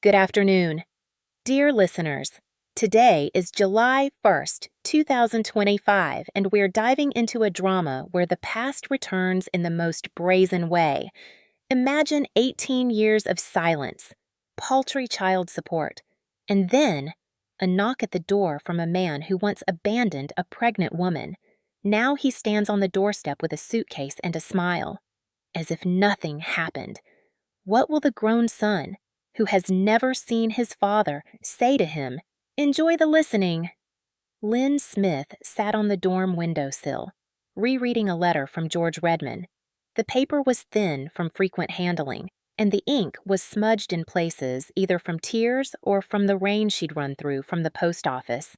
Good afternoon. Dear listeners, today is July 1st, 2025, and we're diving into a drama where the past returns in the most brazen way. Imagine 18 years of silence, paltry child support, and then a knock at the door from a man who once abandoned a pregnant woman. Now he stands on the doorstep with a suitcase and a smile, as if nothing happened. What will the grown son, who has never seen his father, say to him? Enjoy the listening. Lynn Smith sat on the dorm windowsill, rereading a letter from George Redman. The paper was thin from frequent handling, and the ink was smudged in places either from tears or from the rain she'd run through from the post office.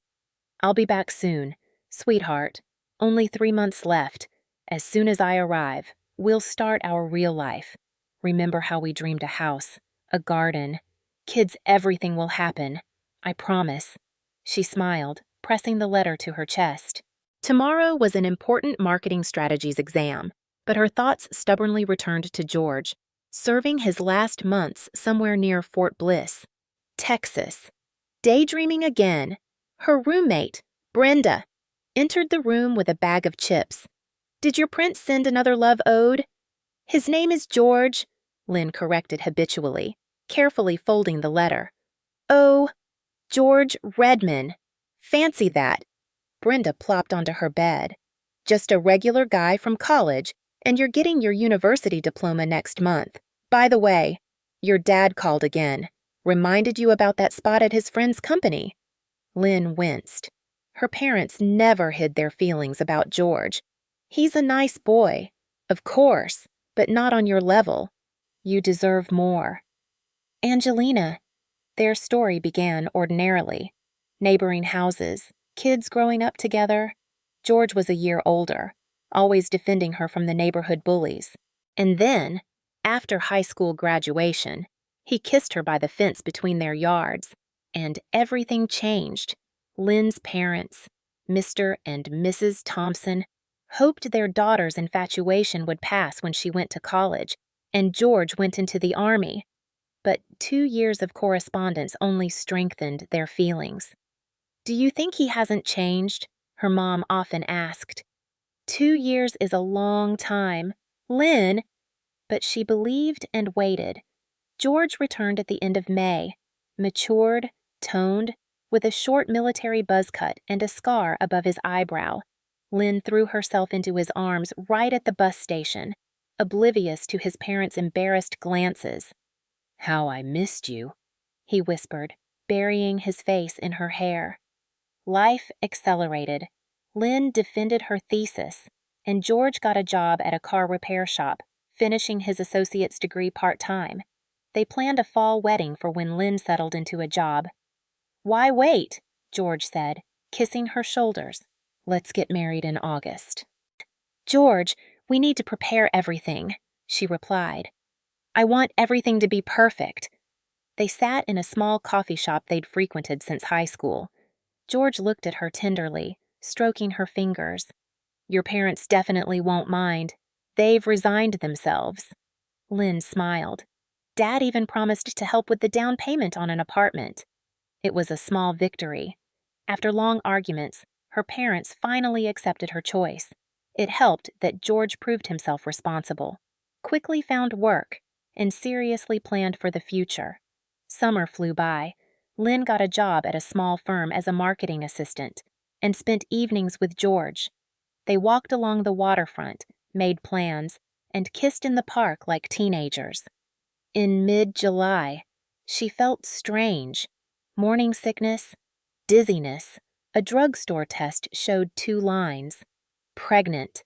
I'll be back soon, sweetheart. Only 3 months left. As soon as I arrive, we'll start our real life. Remember how we dreamed a house, a garden. Kids, everything will happen. I promise. She smiled, pressing the letter to her chest. Tomorrow was an important marketing strategies exam, but her thoughts stubbornly returned to George, serving his last months somewhere near Fort Bliss, Texas. Daydreaming again, her roommate, Brenda, entered the room with a bag of chips. Did your prince send another love ode? His name is George, Lynn corrected habitually, carefully folding the letter. Oh, George Redman. Fancy that. Brenda plopped onto her bed. Just a regular guy from college, and you're getting your university diploma next month. By the way, your dad called again. Reminded you about that spot at his friend's company. Lynn winced. Her parents never hid their feelings about George. He's a nice boy, of course, but not on your level. You deserve more. Angelina. Their story began ordinarily. Neighboring houses, kids growing up together. George was a year older, always defending her from the neighborhood bullies. And then, after high school graduation, he kissed her by the fence between their yards, and everything changed. Lynn's parents, Mr. and Mrs. Thompson, hoped their daughter's infatuation would pass when she went to college, and George went into the army. But 2 years of correspondence only strengthened their feelings. Do you think he hasn't changed? Her mom often asked. 2 years is a long time. Lynn! But she believed and waited. George returned at the end of May, matured, toned, with a short military buzz cut and a scar above his eyebrow. Lynn threw herself into his arms right at the bus station, oblivious to his parents' embarrassed glances. How I missed you, he whispered, burying his face in her hair. Life accelerated. Lynn defended her thesis, and George got a job at a car repair shop, finishing his associate's degree part-time. They planned a fall wedding for when Lynn settled into a job. Why wait? George said, kissing her shoulders. Let's get married in August. George, we need to prepare everything, she replied. I want everything to be perfect. They sat in a small coffee shop they'd frequented since high school. George looked at her tenderly, stroking her fingers. Your parents definitely won't mind. They've resigned themselves. Lynn smiled. Dad even promised to help with the down payment on an apartment. It was a small victory. After long arguments, her parents finally accepted her choice. It helped that George proved himself responsible, quickly found work, and seriously planned for the future. Summer flew by. Lynn got a job at a small firm as a marketing assistant and spent evenings with George. They walked along the waterfront, made plans, and kissed in the park like teenagers. In mid-July, she felt strange. Morning sickness, dizziness. A drugstore test showed 2 lines. Pregnant.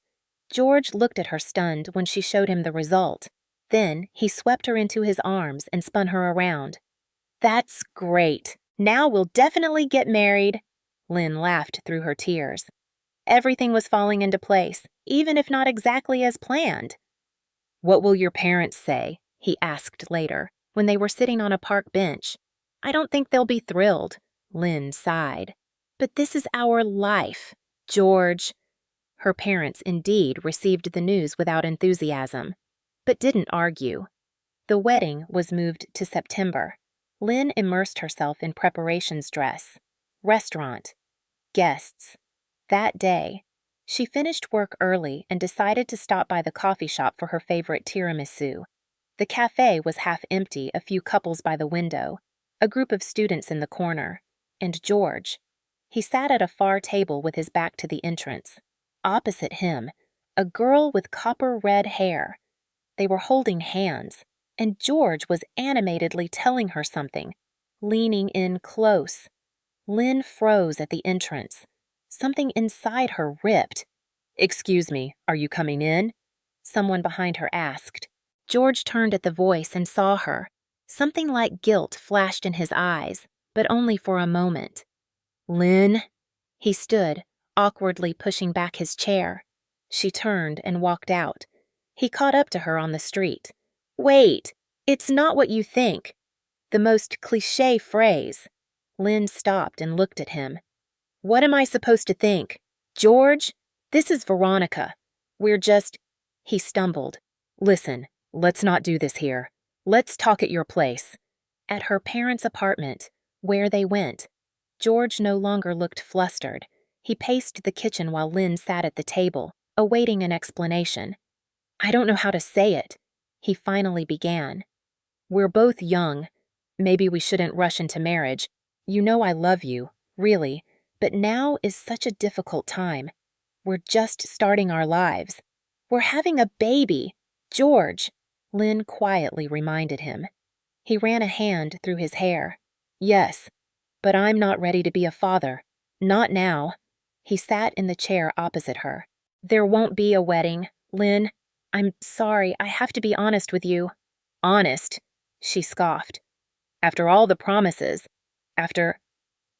George looked at her stunned when she showed him the result. Then he swept her into his arms and spun her around. That's great. Now we'll definitely get married. Lynn laughed through her tears. Everything was falling into place, even if not exactly as planned. What will your parents say? He asked later, when they were sitting on a park bench. I don't think they'll be thrilled. Lynn sighed. But this is our life, George. Her parents indeed received the news without enthusiasm, but didn't argue. The wedding was moved to September. Lynn immersed herself in preparations dress. Restaurant. Guests. That day, she finished work early and decided to stop by the coffee shop for her favorite tiramisu. The cafe was half empty, a few couples by the window, a group of students in the corner, and George. He sat at a far table with his back to the entrance. Opposite him, a girl with copper-red hair. They were holding hands, and George was animatedly telling her something, leaning in close. Lynn froze at the entrance. Something inside her ripped. "Excuse me, are you coming in?" someone behind her asked. George turned at the voice and saw her. Something like guilt flashed in his eyes, but only for a moment. "Lynn?" He stood, awkwardly pushing back his chair. She turned and walked out. He caught up to her on the street. "Wait, it's not what you think." The most cliché phrase. Lynn stopped and looked at him. "What am I supposed to think? George? This is Veronica. We're just—" He stumbled. "Listen, let's not do this here. Let's talk at your place." At her parents' apartment, where they went. George no longer looked flustered. He paced the kitchen while Lynn sat at the table, awaiting an explanation. "I don't know how to say it," he finally began. "We're both young. Maybe we shouldn't rush into marriage. You know I love you, really, but now is such a difficult time. We're just starting our lives. We're having a baby. George," Lynn quietly reminded him. He ran a hand through his hair. "Yes, but I'm not ready to be a father. Not now." He sat in the chair opposite her. "There won't be a wedding, Lynn. I'm sorry, I have to be honest with you." "Honest?" she scoffed. "After all the promises, after—"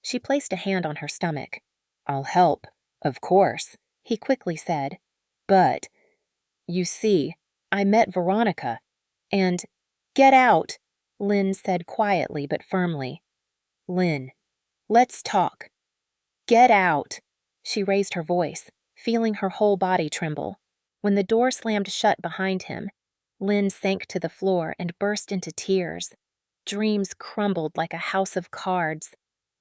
She placed a hand on her stomach. "I'll help, of course," he quickly said. "But, you see, I met Veronica, and—" "Get out," Lynn said quietly but firmly. "Lynn, let's talk." "Get out." She raised her voice, feeling her whole body tremble. When the door slammed shut behind him, Lynn sank to the floor and burst into tears. Dreams crumbled like a house of cards.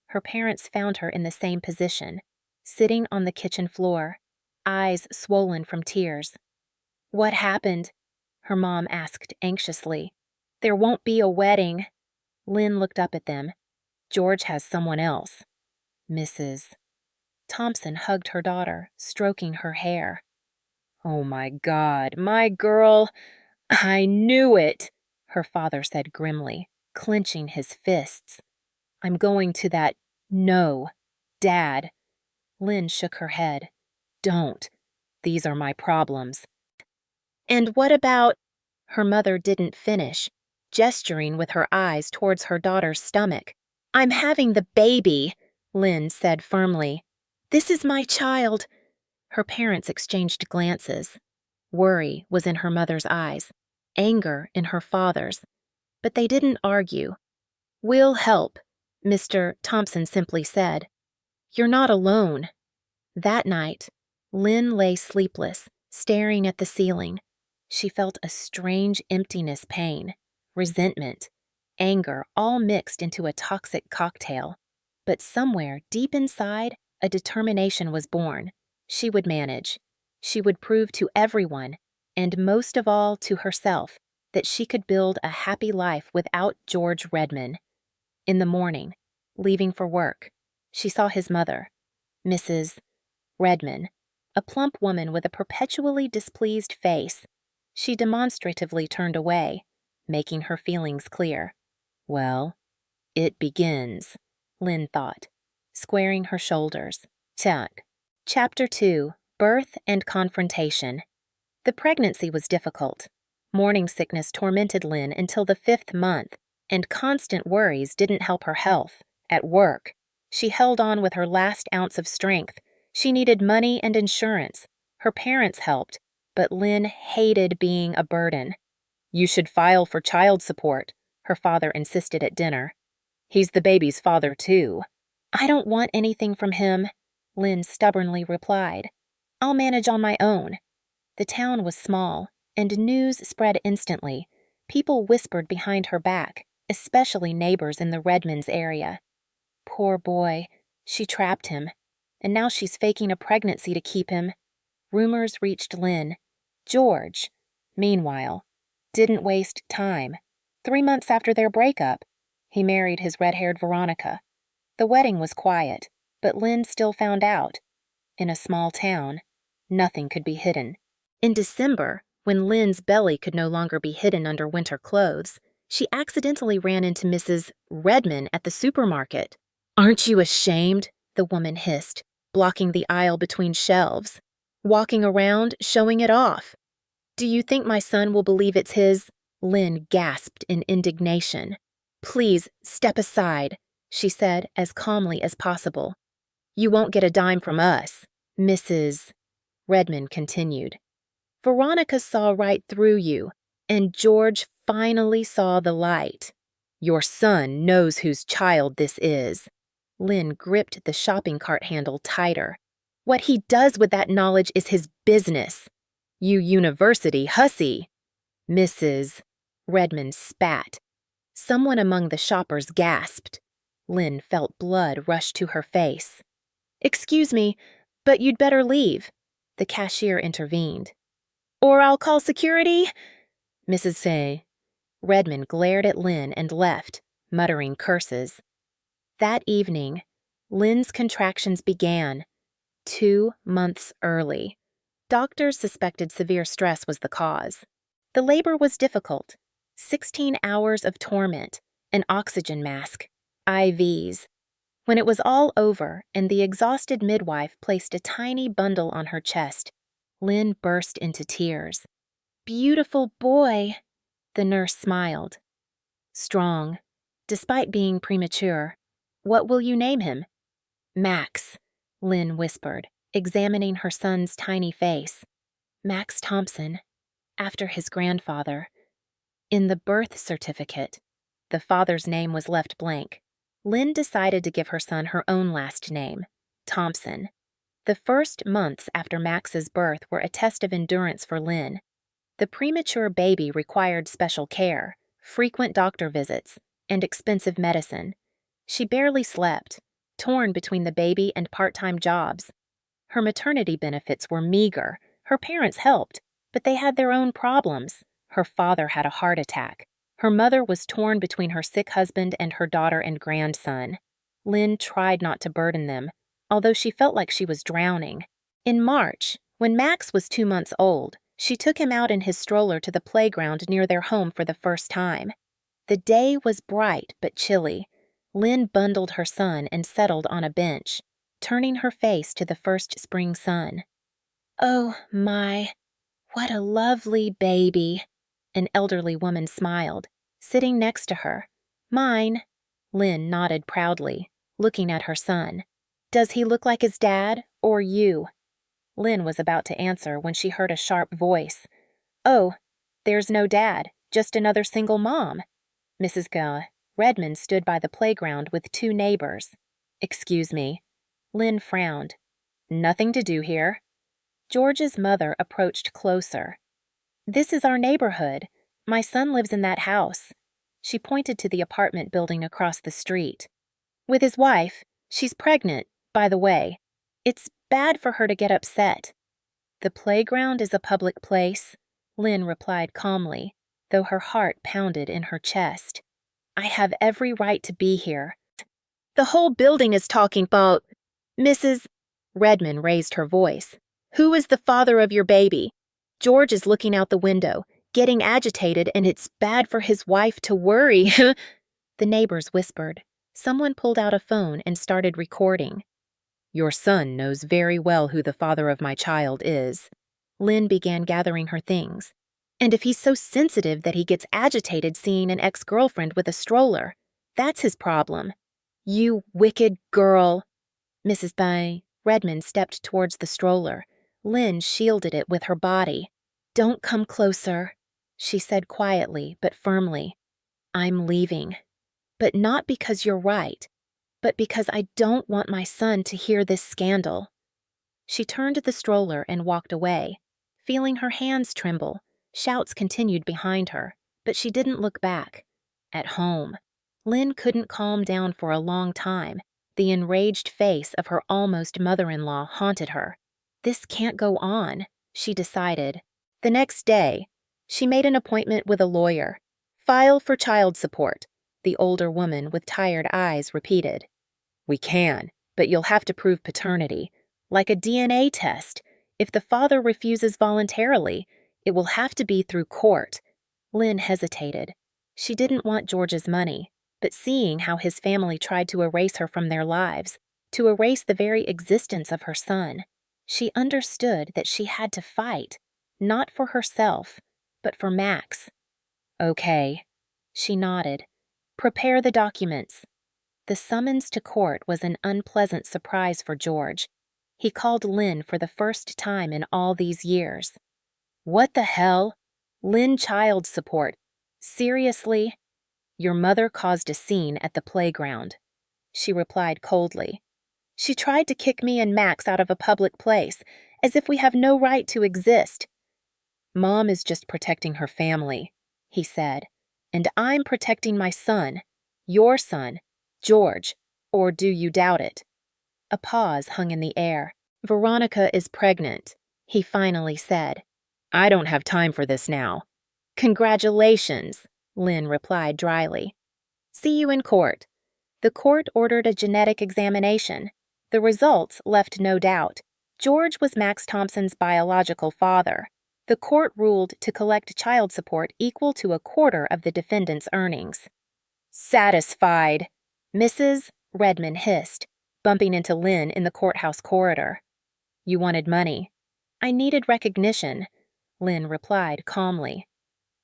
Her parents found her in the same position, sitting on the kitchen floor, eyes swollen from tears. "What happened?" her mom asked anxiously. "There won't be a wedding." Lynn looked up at them. "George has someone else." Mrs. Thompson hugged her daughter, stroking her hair. "Oh my God, my girl! I knew it," her father said grimly, clenching his fists. "I'm going to that— No, Dad." Lynn shook her head. "Don't. These are my problems." "And what about—" Her mother didn't finish, gesturing with her eyes towards her daughter's stomach. "I'm having the baby," Lynn said firmly. "This is my child." Her parents exchanged glances. Worry was in her mother's eyes, anger in her father's. But they didn't argue. "We'll help," Mr. Thompson simply said. "You're not alone." That night, Lynn lay sleepless, staring at the ceiling. She felt a strange emptiness pain, resentment, anger all mixed into a toxic cocktail. But somewhere deep inside, a determination was born. She would manage. She would prove to everyone, and most of all to herself, that she could build a happy life without George Redman. In the morning, leaving for work, she saw his mother, Mrs. Redman, a plump woman with a perpetually displeased face. She demonstratively turned away, making her feelings clear. "Well, it begins," Lynn thought, squaring her shoulders. Chapter 2, Birth and Confrontation. The pregnancy was difficult. Morning sickness tormented Lynn until the 5th month, and constant worries didn't help her health. At work, she held on with her last ounce of strength. She needed money and insurance. Her parents helped, but Lynn hated being a burden. "You should file for child support," her father insisted at dinner. "He's the baby's father, too." "I don't want anything from him," Lynn stubbornly replied. "I'll manage on my own." The town was small, and news spread instantly. People whispered behind her back, especially neighbors in the Redmonds area. Poor boy, she trapped him, and now she's faking a pregnancy to keep him. Rumors reached Lynn. George, meanwhile, didn't waste time. 3 months after their breakup, he married his red-haired Veronica. The wedding was quiet, but Lynn still found out. In a small town, nothing could be hidden. In December, when Lynn's belly could no longer be hidden under winter clothes, she accidentally ran into Mrs. Redmond at the supermarket. "Aren't you ashamed?" the woman hissed, blocking the aisle between shelves. "Walking around, showing it off. Do you think my son will believe it's his?" Lynn gasped in indignation. "Please, step aside," she said as calmly as possible. "You won't get a dime from us," Mrs. Redmond continued. "Veronica saw right through you, and George finally saw the light. Your son knows whose child this is." Lynn gripped the shopping cart handle tighter. "What he does with that knowledge is his business. You university hussy." Mrs. Redmond spat. Someone among the shoppers gasped. Lynn felt blood rush to her face. "Excuse me, but you'd better leave," the cashier intervened. "Or I'll call security." Mrs. Redmond glared at Lynn and left, muttering curses. That evening, Lynn's contractions began, 2 months early. Doctors suspected severe stress was the cause. The labor was difficult. 16 hours of torment, an oxygen mask, IVs. When it was all over and the exhausted midwife placed a tiny bundle on her chest, Lynn burst into tears. "Beautiful boy," the nurse smiled. "Strong, despite being premature. What will you name him?" "Max," Lynn whispered, examining her son's tiny face. "Max Thompson, after his grandfather." In the birth certificate, the father's name was left blank. Lynn decided to give her son her own last name, Thompson. The first months after Max's birth were a test of endurance for Lynn. The premature baby required special care, frequent doctor visits, and expensive medicine. She barely slept, torn between the baby and part-time jobs. Her maternity benefits were meager. Her parents helped, but they had their own problems. Her father had a heart attack. Her mother was torn between her sick husband and her daughter and grandson. Lynn tried not to burden them, although she felt like she was drowning. In March, when Max was 2 months old, she took him out in his stroller to the playground near their home for the first time. The day was bright but chilly. Lynn bundled her son and settled on a bench, turning her face to the first spring sun. "Oh, my, what a lovely baby," an elderly woman smiled, sitting next to her. "Mine." Lynn nodded proudly, looking at her son. "Does he look like his dad, or you?" Lynn was about to answer when she heard a sharp voice. "Oh, there's no dad, just another single mom." Mrs. Redmond stood by the playground with 2 neighbors. "Excuse me." Lynn frowned. "Nothing to do here." George's mother approached closer. "This is our neighborhood. My son lives in that house." She pointed to the apartment building across the street. "With his wife. She's pregnant, by the way. It's bad for her to get upset." "The playground is a public place," Lynn replied calmly, though her heart pounded in her chest. "I have every right to be here." "The whole building is talking about..." Mrs. Redmond raised her voice. "Who is the father of your baby? George is looking out the window, getting agitated, and it's bad for his wife to worry." The neighbors whispered. Someone pulled out a phone and started recording. "Your son knows very well who the father of my child is." Lynn began gathering her things. "And if he's so sensitive that he gets agitated seeing an ex-girlfriend with a stroller, that's his problem." "You wicked girl." Mrs. Redmond stepped towards the stroller. Lynn shielded it with her body. "Don't come closer," she said quietly but firmly. "I'm leaving. But not because you're right, but because I don't want my son to hear this scandal." She turned the stroller and walked away. Feeling her hands tremble, shouts continued behind her, but she didn't look back. at home. Lynn couldn't calm down for a long time. The enraged face of her almost mother-in-law haunted her. This can't go on, she decided. The next day, she made an appointment with a lawyer. File for child support, the older woman with tired eyes repeated. We can, but you'll have to prove paternity. Like a DNA test. If the father refuses voluntarily, it will have to be through court. Lynn hesitated. She didn't want George's money, but seeing how his family tried to erase her from their lives, to erase the very existence of her son, she understood that she had to fight, not for herself, but for Max. Okay, she nodded. Prepare the documents. The summons to court was an unpleasant surprise for George. He called Lynn for the first time in all these years. What the hell? Lynn child support. Seriously? Your mother caused a scene at the playground, she replied coldly. She tried to kick me and Max out of a public place, as if we have no right to exist. Mom is just protecting her family, he said, and I'm protecting my son, your son, George, or do you doubt it? A pause hung in the air. Veronica is pregnant, he finally said. I don't have time for this now. Congratulations, Lynn replied dryly. See you in court. The court ordered a genetic examination. The results left no doubt. George was Max Thompson's biological father. The court ruled to collect child support equal to a quarter of the defendant's earnings. Satisfied, Mrs. Redmond hissed, bumping into Lynn in the courthouse corridor. You wanted money. I needed recognition, Lynn replied calmly.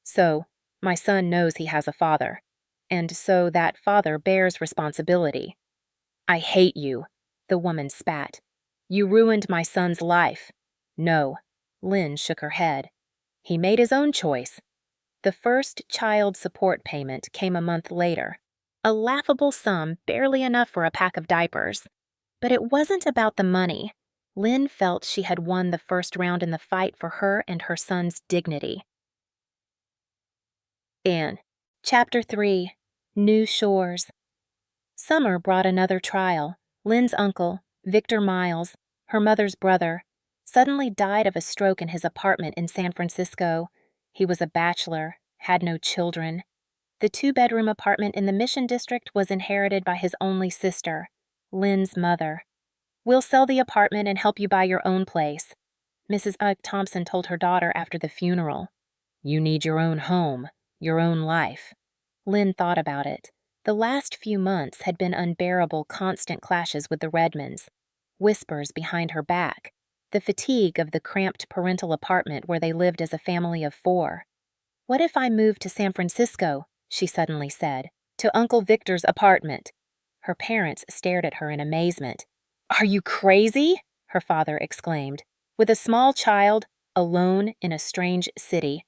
So, my son knows he has a father, and so that father bears responsibility. I hate you, the woman spat. You ruined my son's life. No, Lynn shook her head. He made his own choice. The first child support payment came a month later, a laughable sum barely enough for a pack of diapers. But it wasn't about the money. Lynn felt she had won the first round in the fight for her and her son's dignity. In Chapter 3, New Shores. Summer brought another trial. Lynn's uncle, Victor Miles, her mother's brother, suddenly died of a stroke in his apartment in San Francisco. He was a bachelor, had no children. The 2-bedroom apartment in the Mission District was inherited by his only sister, Lynn's mother. We'll sell the apartment and help you buy your own place, Mrs. Ike Thompson told her daughter after the funeral. You need your own home, your own life. Lynn thought about it. The last few months had been unbearable constant clashes with the Redmonds, whispers behind her back, the fatigue of the cramped parental apartment where they lived as a family of 4. What if I moved to San Francisco, she suddenly said, to Uncle Victor's apartment? Her parents stared at her in amazement. Are you crazy? Her father exclaimed. With a small child, alone in a strange city.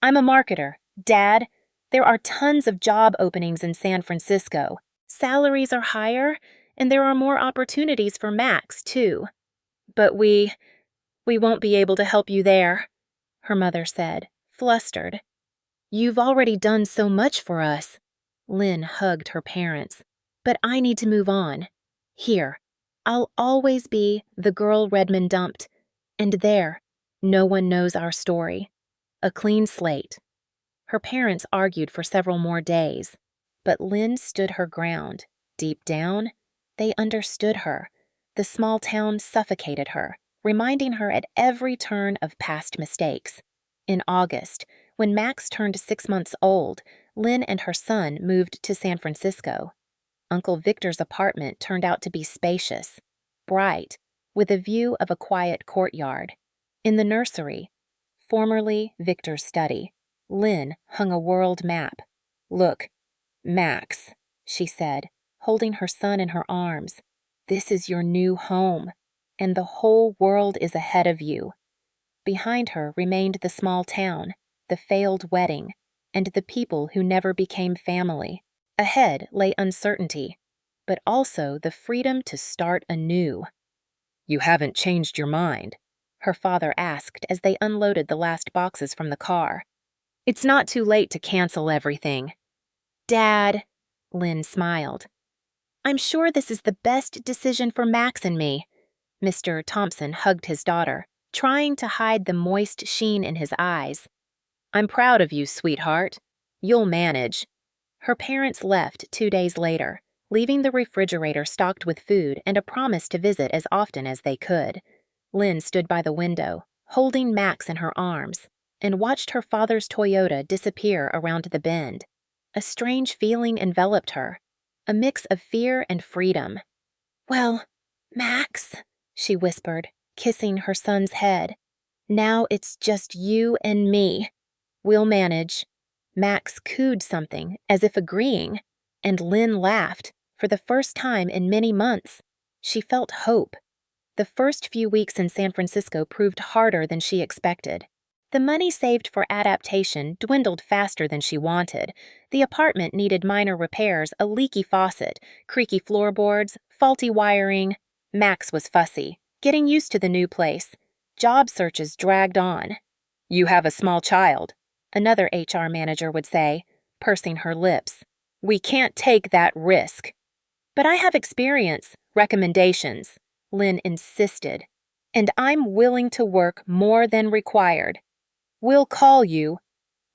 I'm a marketer. Dad, there are tons of job openings in San Francisco. Salaries are higher, and there are more opportunities for Max, too. But we won't be able to help you there, her mother said, flustered. You've already done so much for us. Lynn hugged her parents. But I need to move on. Here, I'll always be the girl Redmond dumped. And there, no one knows our story. A clean slate. Her parents argued for several more days, but Lynn stood her ground. Deep down, they understood her. The small town suffocated her, reminding her at every turn of past mistakes. In August, when Max turned 6 months old, Lynn and her son moved to San Francisco. Uncle Victor's apartment turned out to be spacious, bright, with a view of a quiet courtyard. In the nursery, formerly Victor's study, Lynn hung a world map. Look, Max, she said, holding her son in her arms. This is your new home, and the whole world is ahead of you. Behind her remained the small town, the failed wedding, and the people who never became family. Ahead lay uncertainty, but also the freedom to start anew. You haven't changed your mind? Her father asked as they unloaded the last boxes from the car. It's not too late to cancel everything. Dad, Lynn smiled. I'm sure this is the best decision for Max and me. Mr. Thompson hugged his daughter, trying to hide the moist sheen in his eyes. I'm proud of you, sweetheart. You'll manage. Her parents left 2 days later, leaving the refrigerator stocked with food and a promise to visit as often as they could. Lynn stood by the window, holding Max in her arms, and watched her father's Toyota disappear around the bend. A strange feeling enveloped her, a mix of fear and freedom. Well, Max, she whispered, kissing her son's head. Now it's just you and me. We'll manage. Max cooed something, as if agreeing, and Lynn laughed, for the first time in many months. She felt hope. The first few weeks in San Francisco proved harder than she expected. The money saved for adaptation dwindled faster than she wanted. The apartment needed minor repairs, a leaky faucet, creaky floorboards, faulty wiring. Max was fussy, getting used to the new place. Job searches dragged on. You have a small child, another HR manager would say, pursing her lips. We can't take that risk. But I have experience, recommendations, Lynn insisted, and I'm willing to work more than required. We'll call you,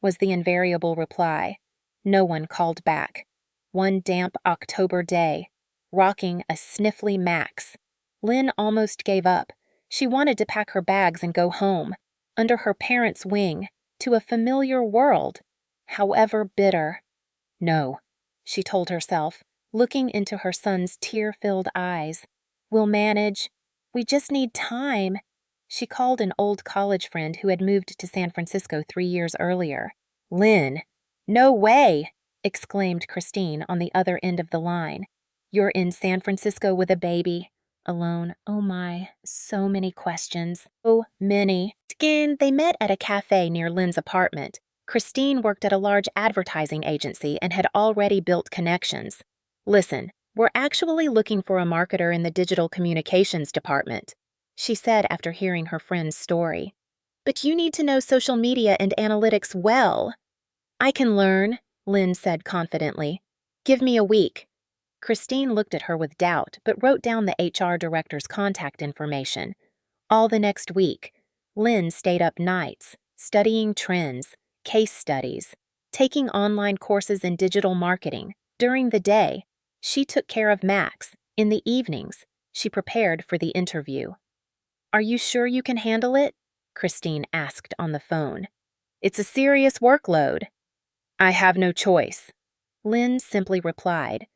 was the invariable reply. No one called back. One damp October day, rocking a sniffly Max. Lynn almost gave up. She wanted to pack her bags and go home, under her parents' wing, to a familiar world, however bitter. No, she told herself, looking into her son's tear-filled eyes. We'll manage. We just need time. She called an old college friend who had moved to San Francisco 3 years earlier. Lynn, no way, exclaimed Christine on the other end of the line. You're in San Francisco with a baby. Alone. Oh my, so many questions. So many. Again, they met at a cafe near Lynn's apartment. Christine worked at a large advertising agency and had already built connections. Listen, we're actually looking for a marketer in the digital communications department, she said after hearing her friend's story. But you need to know social media and analytics well. I can learn, Lynn said confidently. Give me a week. Christine looked at her with doubt, but wrote down the HR director's contact information. All the next week, Lynn stayed up nights, studying trends, case studies, taking online courses in digital marketing. During the day, she took care of Max. In the evenings, she prepared for the interview. Are you sure you can handle it? Christine asked on the phone. It's a serious workload. I have no choice, Lynn simply replied.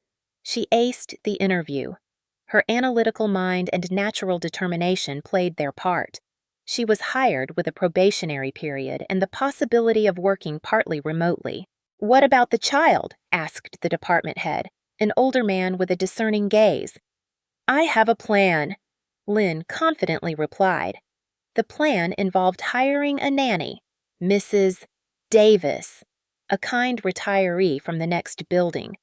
She aced the interview. Her analytical mind and natural determination played their part. She was hired with a probationary period and the possibility of working partly remotely. What about the child? Asked the department head, an older man with a discerning gaze. I have a plan, Lynn confidently replied. The plan involved hiring a nanny, Mrs. Davis, a kind retiree from the next building,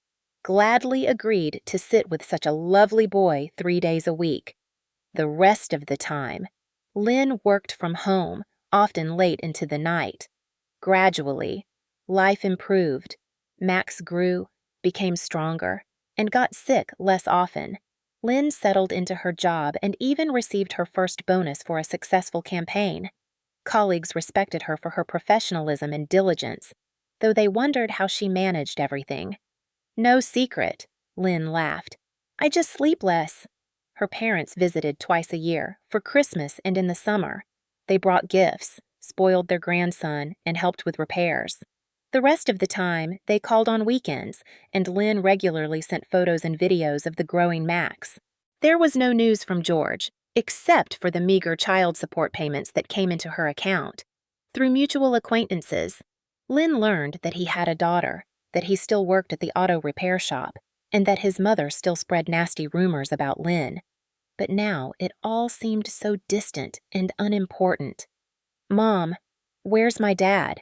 gladly agreed to sit with such a lovely boy 3 days a week. The rest of the time, Lynn worked from home, often late into the night. Gradually, life improved. Max grew, became stronger, and got sick less often. Lynn settled into her job and even received her first bonus for a successful campaign. Colleagues respected her for her professionalism and diligence, though they wondered how she managed everything. No secret, Lynn laughed. I just sleep less. Her parents visited twice a year, for Christmas and in the summer. They brought gifts, spoiled their grandson, and helped with repairs. The rest of the time, they called on weekends, and Lynn regularly sent photos and videos of the growing Max. There was no news from George, except for the meager child support payments that came into her account. Through mutual acquaintances, Lynn learned that he had a daughter, that he still worked at the auto repair shop, and that his mother still spread nasty rumors about Lynn. But now it all seemed so distant and unimportant. Mom, where's my dad?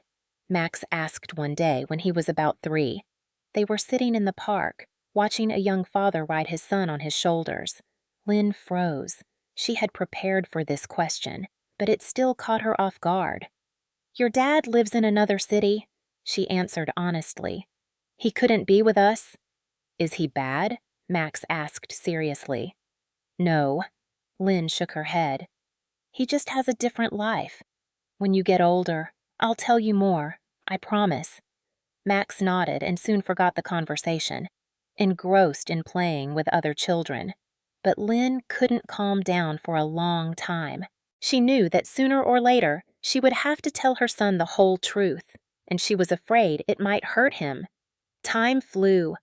Max asked one day when he was about 3. They were sitting in the park, watching a young father ride his son on his shoulders. Lynn froze. She had prepared for this question, but it still caught her off guard. Your dad lives in another city, she answered honestly. He couldn't be with us? Is he bad? Max asked seriously. No. Lynn shook her head. He just has a different life. When you get older, I'll tell you more, I promise. Max nodded and soon forgot the conversation, engrossed in playing with other children. But Lynn couldn't calm down for a long time. She knew that sooner or later she would have to tell her son the whole truth, and she was afraid it might hurt him. Time flew.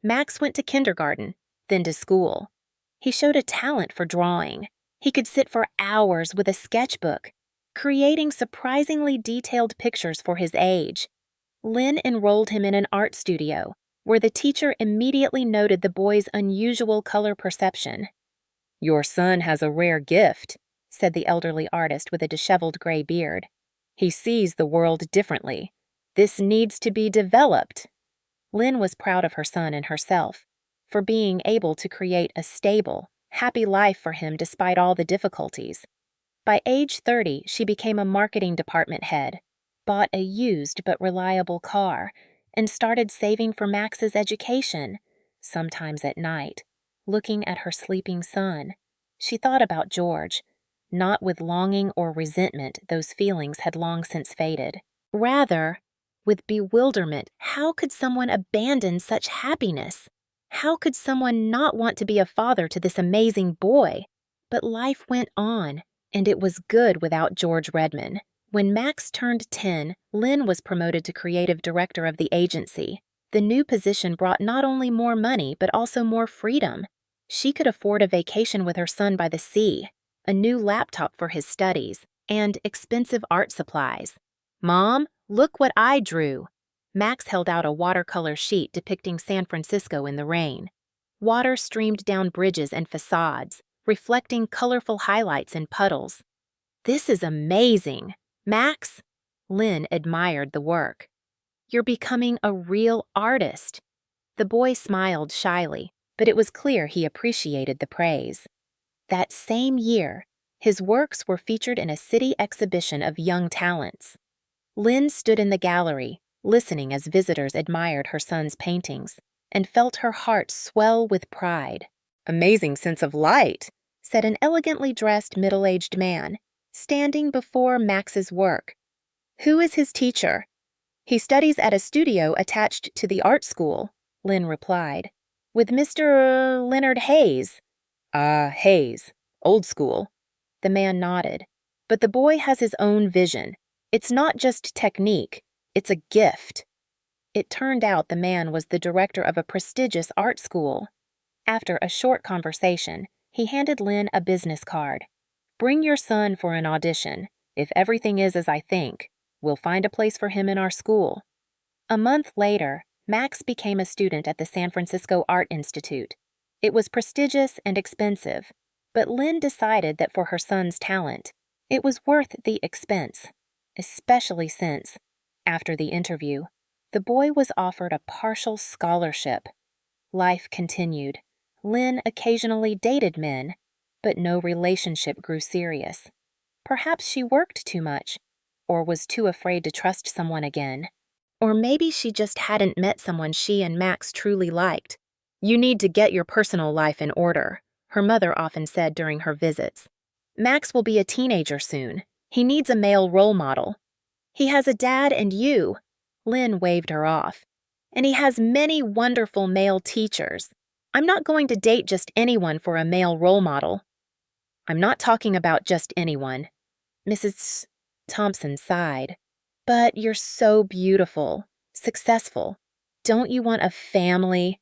Max went to kindergarten, then to school. He showed a talent for drawing. He could sit for hours with a sketchbook, creating surprisingly detailed pictures for his age. Lynn enrolled him in an art studio, where the teacher immediately noted the boy's unusual color perception. "Your son has a rare gift," said the elderly artist with a disheveled gray beard. "He sees the world differently. This needs to be developed." Lynn was proud of her son and herself for being able to create a stable, happy life for him despite all the difficulties. By age 30, she became a marketing department head, bought a used but reliable car, and started saving for Max's education, sometimes at night, looking at her sleeping son. She thought about George, not with longing or resentment. Those feelings had long since faded. Rather, with bewilderment. How could someone abandon such happiness? How could someone not want to be a father to this amazing boy? But life went on, and it was good without George Redman. When Max turned 10, Lynn was promoted to creative director of the agency. The new position brought not only more money, but also more freedom. She could afford a vacation with her son by the sea, a new laptop for his studies, and expensive art supplies. "Mom, look what I drew." Max held out a watercolor sheet depicting San Francisco in the rain. Water streamed down bridges and facades, reflecting colorful highlights in puddles. "This is amazing, Max." Lynn admired the work. "You're becoming a real artist." The boy smiled shyly, but it was clear he appreciated the praise. That same year, his works were featured in a city exhibition of young talents. Lynn stood in the gallery, listening as visitors admired her son's paintings, and felt her heart swell with pride. "Amazing sense of light," said an elegantly dressed middle-aged man, standing before Max's work. "Who is his teacher?" "He studies at a studio attached to the art school," Lynn replied. "With Mr. Leonard Hayes." "Ah, Hayes. Old school." The man nodded. "But the boy has his own vision. It's not just technique, it's a gift." It turned out the man was the director of a prestigious art school. After a short conversation, he handed Lynn a business card. "Bring your son for an audition. If everything is as I think, we'll find a place for him in our school." A month later, Max became a student at the San Francisco Art Institute. It was prestigious and expensive, but Lynn decided that for her son's talent, it was worth the expense, especially since, after the interview, the boy was offered a partial scholarship. Life continued. Lynn occasionally dated men, but no relationship grew serious. Perhaps she worked too much, or was too afraid to trust someone again. Or maybe she just hadn't met someone she and Max truly liked. "You need to get your personal life in order," her mother often said during her visits. "Max will be a teenager soon. He needs a male role model." "He has a dad and you." Lynn waved her off. "And he has many wonderful male teachers. I'm not going to date just anyone for a male role model." "I'm not talking about just anyone." Mrs. Thompson sighed. "But you're so beautiful, successful. Don't you want a family?"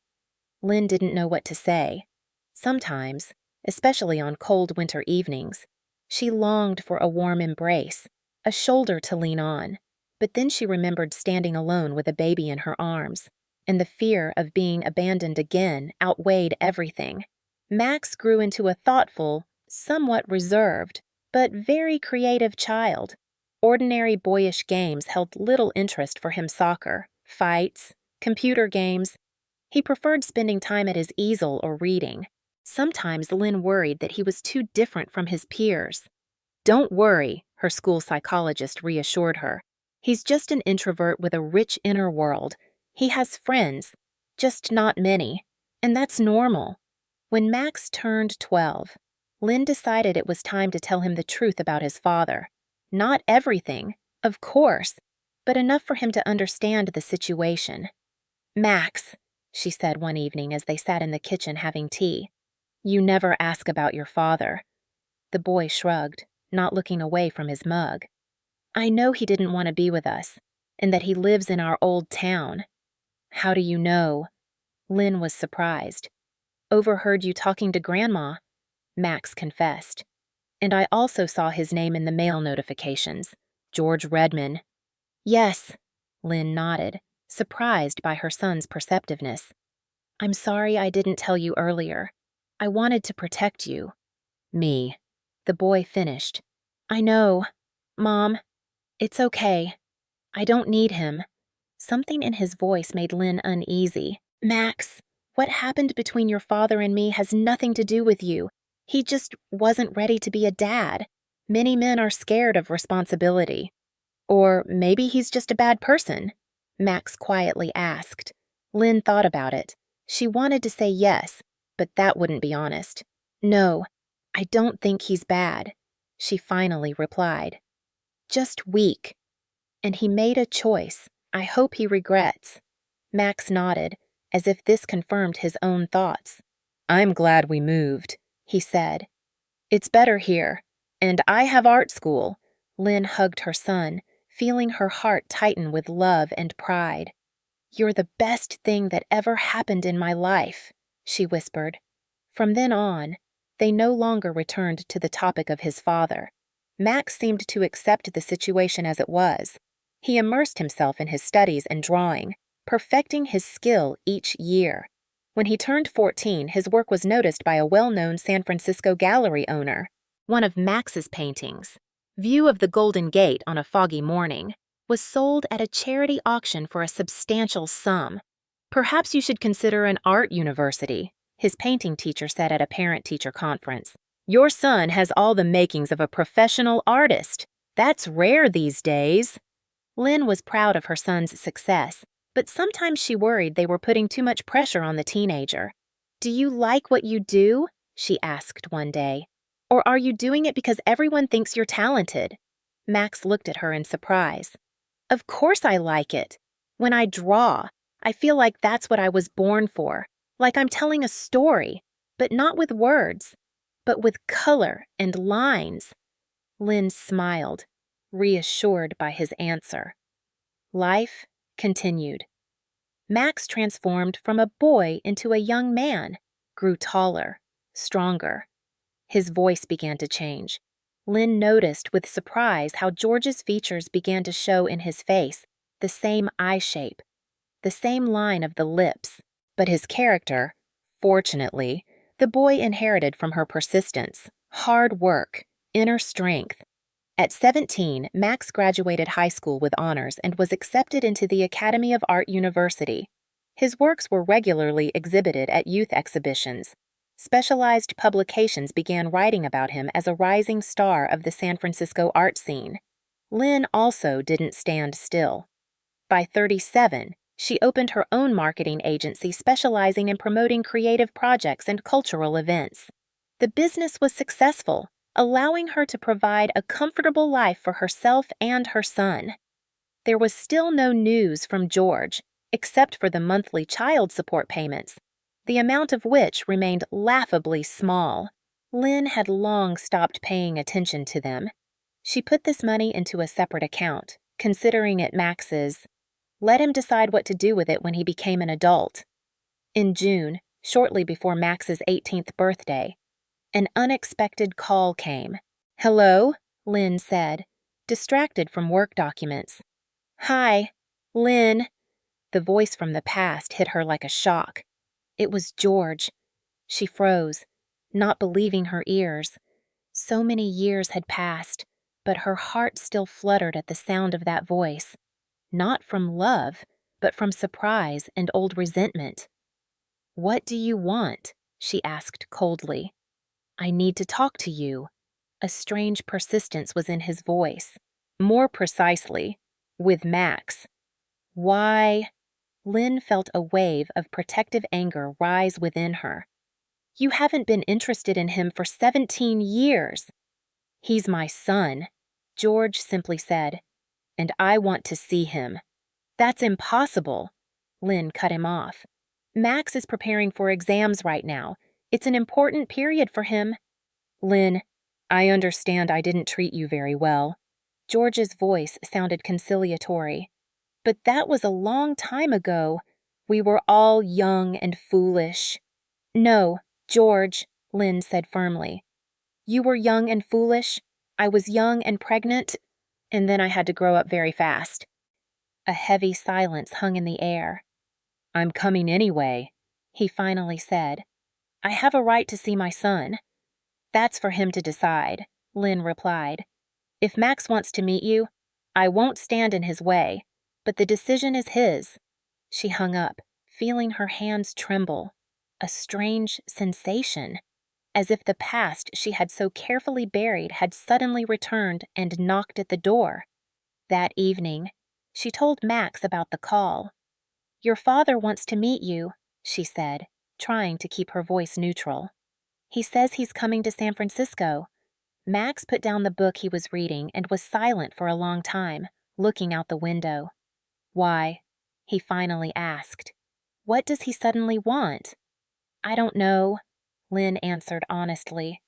Lynn didn't know what to say. Sometimes, especially on cold winter evenings, she longed for a warm embrace, a shoulder to lean on. But then she remembered standing alone with a baby in her arms, and the fear of being abandoned again outweighed everything. Max grew into a thoughtful, somewhat reserved, but very creative child. Ordinary boyish games held little interest for him: soccer, fights, computer games. He preferred spending time at his easel or reading. Sometimes Lynn worried that he was too different from his peers. "Don't worry," her school psychologist reassured her. "He's just an introvert with a rich inner world. He has friends, just not many, and that's normal. When Max turned 12, Lynn decided it was time to tell him the truth about his father. Not everything, of course, but enough for him to understand the situation. "Max," she said one evening as they sat in the kitchen having tea, "you never ask about your father." The boy shrugged, not looking away from his mug. "I know he didn't want to be with us, and that he lives in our old town." "How do you know?" Lynn was surprised. "Overheard you talking to Grandma," Max confessed. "And I also saw his name in the mail notifications. George Redman." "Yes," Lynn nodded, surprised by her son's perceptiveness. "I'm sorry I didn't tell you earlier. I wanted to protect you." "Me," the boy finished. "I know. Mom, it's okay. I don't need him." Something in his voice made Lynn uneasy. "Max, what happened between your father and me has nothing to do with you. He just wasn't ready to be a dad. Many men are scared of responsibility." "Or maybe he's just a bad person?" Max quietly asked. Lynn thought about it. She wanted to say yes, but that wouldn't be honest. "No, I don't think he's bad," she finally replied. "Just weak. And he made a choice I hope he regrets." Max nodded, as if this confirmed his own thoughts. "I'm glad we moved," he said. "It's better here. And I have art school." Lynn hugged her son, feeling her heart tighten with love and pride. "You're the best thing that ever happened in my life," she whispered. From then on, they no longer returned to the topic of his father. Max seemed to accept the situation as it was. He immersed himself in his studies and drawing, perfecting his skill each year. When he turned 14, his work was noticed by a well-known San Francisco gallery owner. One of Max's paintings, "View of the Golden Gate on a Foggy Morning," was sold at a charity auction for a substantial sum. "Perhaps you should consider an art university," his painting teacher said at a parent-teacher conference. "Your son has all the makings of a professional artist. That's rare these days." Lynn was proud of her son's success, but sometimes she worried they were putting too much pressure on the teenager. "Do you like what you do?" she asked one day. "Or are you doing it because everyone thinks you're talented?" Max looked at her in surprise. "Of course I like it. When I draw, I feel like that's what I was born for, like I'm telling a story, but not with words, but with color and lines." Lynn smiled, reassured by his answer. Life continued. Max transformed from a boy into a young man, grew taller, stronger. His voice began to change. Lynn noticed with surprise how George's features began to show in his face, the same eye shape, the same line of the lips. But his character, fortunately, the boy inherited from her persistence, hard work, inner strength. At 17, Max graduated high school with honors and was accepted into the Academy of Art University. His works were regularly exhibited at youth exhibitions. Specialized publications began writing about him as a rising star of the San Francisco art scene. Lynn also didn't stand still. By 37, she opened her own marketing agency specializing in promoting creative projects and cultural events. The business was successful, allowing her to provide a comfortable life for herself and her son. There was still no news from George, except for the monthly child support payments, the amount of which remained laughably small. Lynn had long stopped paying attention to them. She put this money into a separate account, considering it Max's. Let him decide what to do with it when he became an adult. In June, shortly before Max's 18th birthday, an unexpected call came. "Hello?" Lynn said, distracted from work documents. "Hi, Lynn." The voice from the past hit her like a shock. It was George. She froze, not believing her ears. So many years had passed, but her heart still fluttered at the sound of that voice. Not from love, but from surprise and old resentment. "What do you want?" she asked coldly. "I need to talk to you." A strange persistence was in his voice. More precisely, with Max. "Why?" Lynn felt a wave of protective anger rise within her. You haven't been interested in him for 17 years. He's my son, George simply said, and I want to see him. That's impossible. Lynn cut him off. Max is preparing for exams right now. It's an important period for him. Lynn, I understand I didn't treat you very well. George's voice sounded conciliatory. But that was a long time ago. We were all young and foolish. No, George, Lynn said firmly. You were young and foolish. I was young and pregnant. And then I had to grow up very fast. A heavy silence hung in the air. I'm coming anyway, he finally said. I have a right to see my son. That's for him to decide, Lynn replied. If Max wants to meet you, I won't stand in his way, but the decision is his. She hung up, feeling her hands tremble. A strange sensation, as if the past she had so carefully buried had suddenly returned and knocked at the door. That evening, she told Max about the call. Your father wants to meet you, she said, trying to keep her voice neutral. He says he's coming to San Francisco. Max put down the book he was reading and was silent for a long time, looking out the window. Why? He finally asked. What does he suddenly want? I don't know, Lynn answered honestly.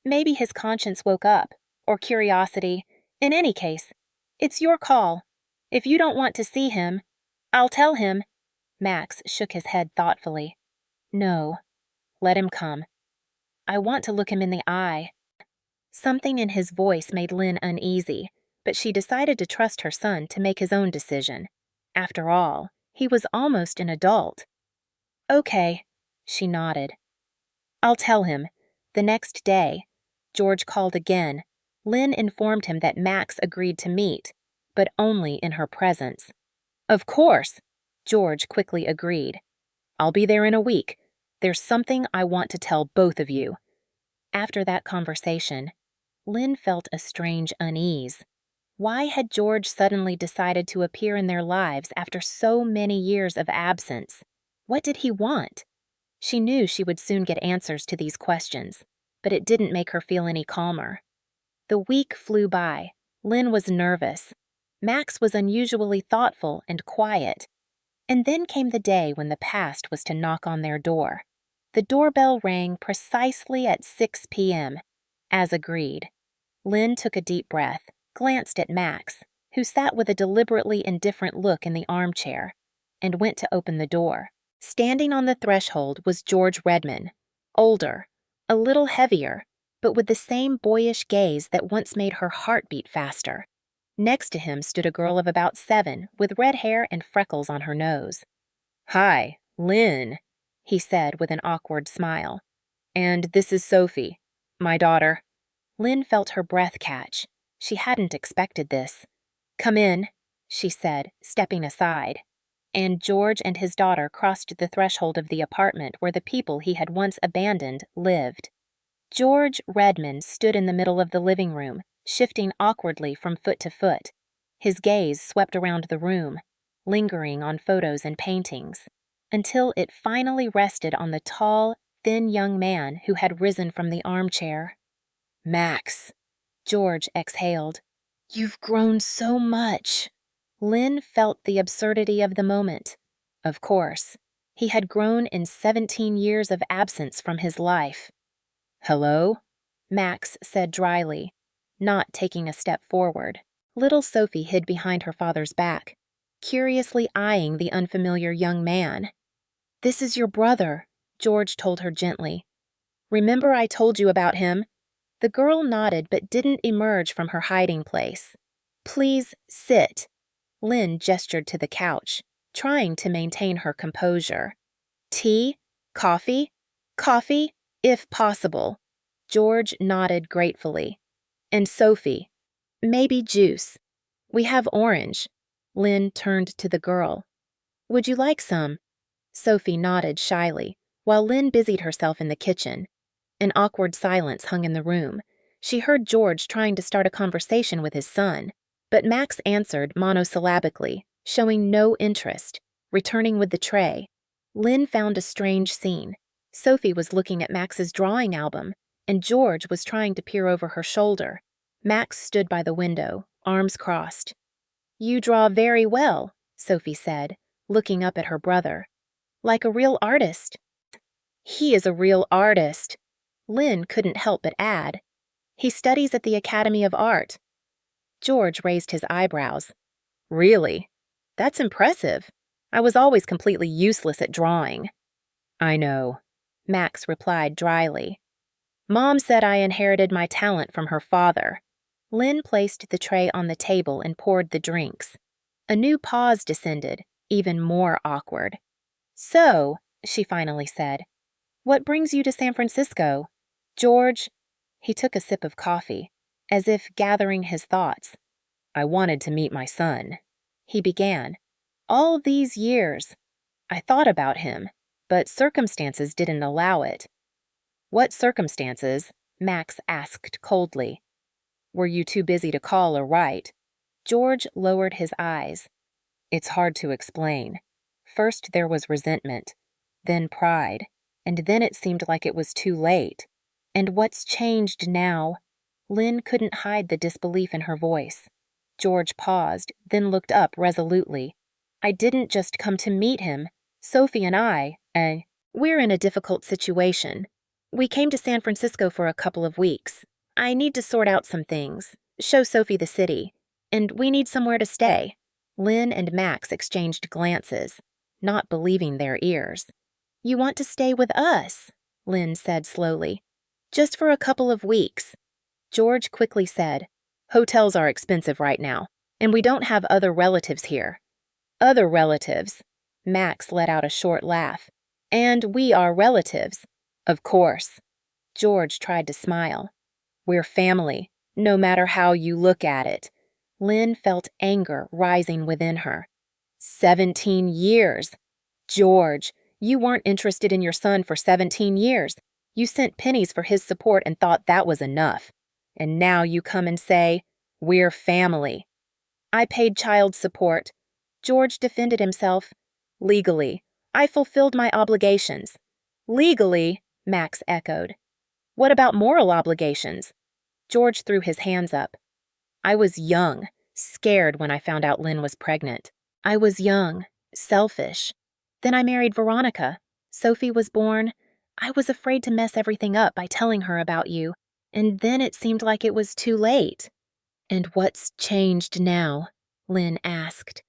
Maybe his conscience woke up, or curiosity. In any case, it's your call. If you don't want to see him, I'll tell him. Max shook his head thoughtfully. No, let him come. I want to look him in the eye. Something in his voice made Lynn uneasy, but she decided to trust her son to make his own decision. After all, he was almost an adult. Okay, she nodded. I'll tell him. The next day, George called again. Lynn informed him that Max agreed to meet, but only in her presence. Of course, George quickly agreed. I'll be there in a week. There's something I want to tell both of you. After that conversation, Lynn felt a strange unease. Why had George suddenly decided to appear in their lives after so many years of absence? What did he want? She knew she would soon get answers to these questions, but it didn't make her feel any calmer. The week flew by. Lynn was nervous. Max was unusually thoughtful and quiet. And then came the day when the past was to knock on their door. The doorbell rang precisely at 6 p.m., as agreed. Lynn took a deep breath, glanced at Max, who sat with a deliberately indifferent look in the armchair, and went to open the door. Standing on the threshold was George Redman, older, a little heavier, but with the same boyish gaze that once made her heart beat faster. Next to him stood a girl of about 7 with red hair and freckles on her nose. Hi, Lynn, he said with an awkward smile. And this is Sophie, my daughter. Lynn felt her breath catch. She hadn't expected this. Come in, she said, stepping aside. And George and his daughter crossed the threshold of the apartment where the people he had once abandoned lived. George Redman stood in the middle of the living room, shifting awkwardly from foot to foot. His gaze swept around the room, lingering on photos and paintings, until it finally rested on the tall, thin young man who had risen from the armchair. Max, George exhaled. You've grown so much. Lynn felt the absurdity of the moment. Of course, he had grown in 17 years of absence from his life. Hello? Max said dryly, not taking a step forward. Little Sophie hid behind her father's back, curiously eyeing the unfamiliar young man. This is your brother, George told her gently. Remember I told you about him? The girl nodded but didn't emerge from her hiding place. Please sit. Lynn gestured to the couch, trying to maintain her composure. Tea? Coffee? Coffee, if possible. George nodded gratefully. And Sophie, maybe juice. We have orange. Lynn turned to the girl. Would you like some? Sophie nodded shyly, while Lynn busied herself in the kitchen. An awkward silence hung in the room. She heard George trying to start a conversation with his son, but Max answered monosyllabically, showing no interest. Returning with the tray, Lynn found a strange scene. Sophie was looking at Max's drawing album, and George was trying to peer over her shoulder. Max stood by the window, arms crossed. "You draw very well," Sophie said, looking up at her brother. "Like a real artist." "He is a real artist," Lynn couldn't help but add. "He studies at the Academy of Art." George raised his eyebrows. "Really? That's impressive. I was always completely useless at drawing." "I know," Max replied dryly. "Mom said I inherited my talent from her father." Lynn placed the tray on the table and poured the drinks. A new pause descended, even more awkward. "So," she finally said, "what brings you to San Francisco?" "George," he took a sip of coffee, as if gathering his thoughts. "I wanted to meet my son," he began. "All these years. I thought about him, but circumstances didn't allow it." "What circumstances?" Max asked coldly. "Were you too busy to call or write?" George lowered his eyes. "It's hard to explain. First there was resentment, then pride, and then it seemed like it was too late. And what's changed now?" Lynn couldn't hide the disbelief in her voice. George paused, then looked up resolutely. "I didn't just come to meet him. Sophie and we're in a difficult situation. We came to San Francisco for a couple of weeks. I need to sort out some things, show Sophie the city, and we need somewhere to stay." Lynn and Max exchanged glances, not believing their ears. "You want to stay with us," Lynn said slowly. "Just for a couple of weeks." George quickly said, "Hotels are expensive right now, and we don't have other relatives here." "Other relatives?" Max let out a short laugh. "And we are relatives." "Of course." George tried to smile. "We're family, no matter how you look at it." Lynn felt anger rising within her. 17 years! George, you weren't interested in your son for 17 years. You sent pennies for his support and thought that was enough. And now you come and say, "We're family." "I paid child support." George defended himself. "Legally. I fulfilled my obligations." "Legally?" Max echoed. "What about moral obligations?" George threw his hands up. "I was young, scared when I found out Lynn was pregnant. I was young, selfish. Then I married Veronica. Sophie was born. I was afraid to mess everything up by telling her about you, and then it seemed like it was too late." "And what's changed now?" Lynn asked.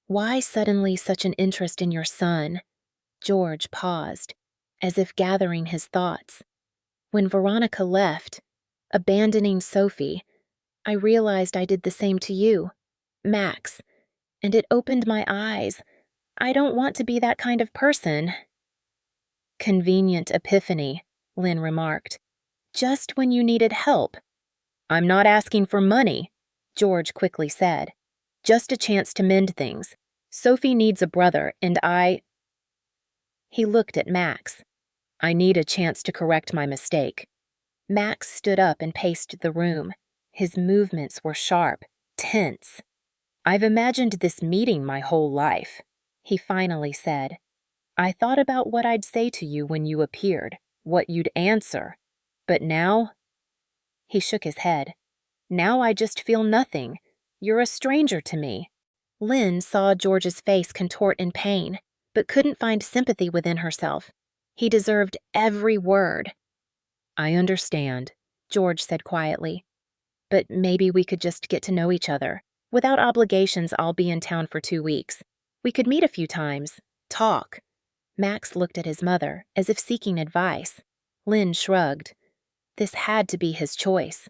"Why suddenly such an interest in your son?" George paused, as if gathering his thoughts. "When Veronica left, abandoning Sophie, I realized I did the same to you, Max, and it opened my eyes. I don't want to be that kind of person." "Convenient epiphany," Lynn remarked. "Just when you needed help." "I'm not asking for money," George quickly said. "Just a chance to mend things. Sophie needs a brother, and He looked at Max. "I need a chance to correct my mistake." Max stood up and paced the room. His movements were sharp, tense. "I've imagined this meeting my whole life," he finally said. "I thought about what I'd say to you when you appeared, what you'd answer. But now—" He shook his head. "Now I just feel nothing. You're a stranger to me." Lynn saw George's face contort in pain, but couldn't find sympathy within herself. He deserved every word. "I understand," George said quietly. "But maybe we could just get to know each other. Without obligations, I'll be in town for 2 weeks. We could meet a few times, talk." Max looked at his mother, as if seeking advice. Lynn shrugged. This had to be his choice.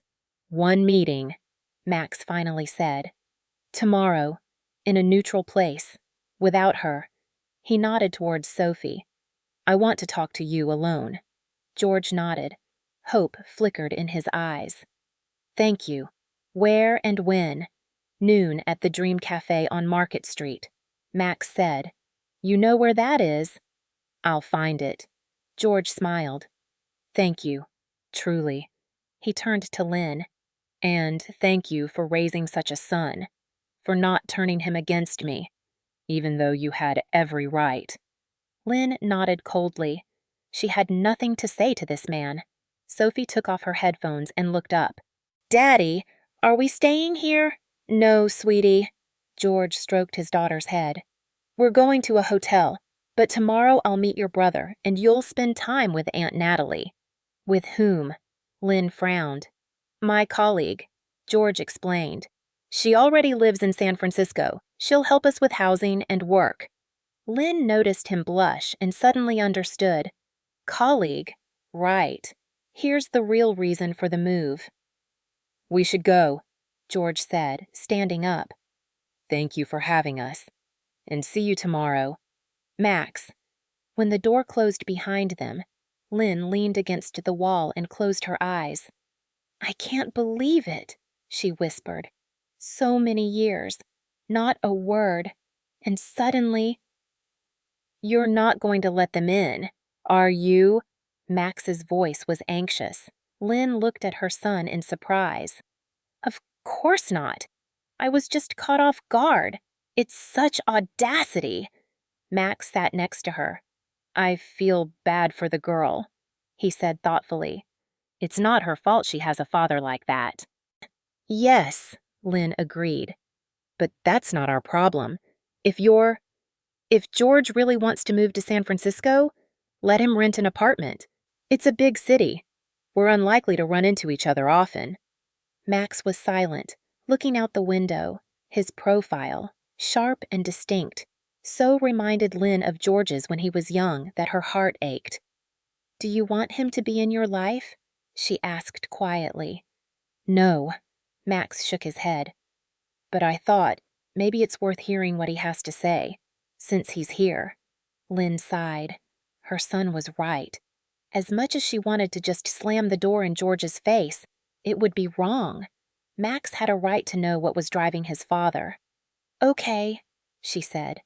"One meeting," Max finally said. "Tomorrow, in a neutral place, without her." He nodded towards Sophie. "I want to talk to you alone." George nodded. Hope flickered in his eyes. "Thank you. Where and when?" "Noon at the Dream Cafe on Market Street." Max said. "You know where that is?" "I'll find it." George smiled. "Thank you. Truly." He turned to Lynn. "And thank you for raising such a son, for not turning him against me." even though you had every right. Lynn nodded coldly. She had nothing to say to this man. Sophie took off her headphones and looked up. Daddy, are we staying here? No, sweetie. George stroked his daughter's head. We're going to a hotel, but tomorrow I'll meet your brother and you'll spend time with Aunt Natalie. With whom? Lynn frowned. My colleague, George explained. She already lives in San Francisco. She'll help us with housing and work. Lynn noticed him blush and suddenly understood. Colleague? Right. Here's the real reason for the move. We should go, George said, standing up. Thank you for having us. And see you tomorrow. Max. When the door closed behind them, Lynn leaned against the wall and closed her eyes. I can't believe it, she whispered. So many years. Not a word. And suddenly... You're not going to let them in, are you? Max's voice was anxious. Lynn looked at her son in surprise. Of course not. I was just caught off guard. It's such audacity. Max sat next to her. I feel bad for the girl, he said thoughtfully. It's not her fault she has a father like that. Yes, Lynn agreed. But that's not our problem. If George really wants to move to San Francisco, let him rent an apartment. It's a big city. We're unlikely to run into each other often. Max was silent, looking out the window, his profile, sharp and distinct, so reminded Lynn of George's when he was young that her heart ached. Do you want him to be in your life? She asked quietly. No, Max shook his head. But I thought, maybe it's worth hearing what he has to say. Since he's here. Lynn sighed. Her son was right. As much as she wanted to just slam the door in George's face, it would be wrong. Max had a right to know what was driving his father. Okay, she said.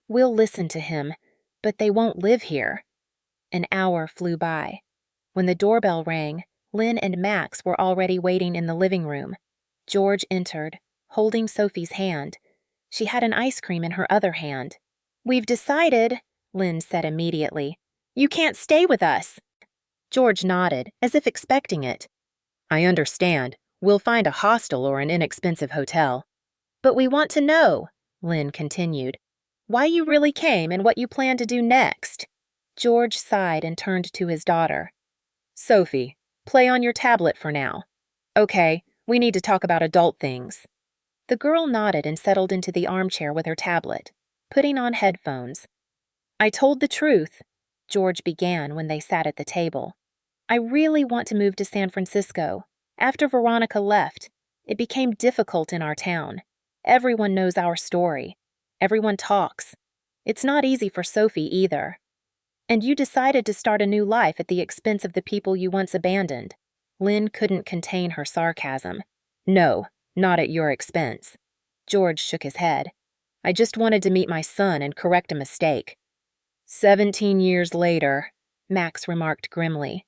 We'll listen to him, but they won't live here. An hour flew by. When the doorbell rang, Lynn and Max were already waiting in the living room. George entered, holding Sophie's hand. She had an ice cream in her other hand. We've decided, Lynn said immediately. You can't stay with us. George nodded, as if expecting it. I understand. We'll find a hostel or an inexpensive hotel. But we want to know, Lynn continued, why you really came and what you plan to do next. George sighed and turned to his daughter. Sophie, play on your tablet for now. Okay, we need to talk about adult things. The girl nodded and settled into the armchair with her tablet, putting on headphones. I told the truth, George began when they sat at the table. I really want to move to San Francisco. After Veronica left, it became difficult in our town. Everyone knows our story. Everyone talks. It's not easy for Sophie either. And you decided to start a new life at the expense of the people you once abandoned. Lynn couldn't contain her sarcasm. No, not at your expense. George shook his head. I just wanted to meet my son and correct a mistake. 17 years later, Max remarked grimly.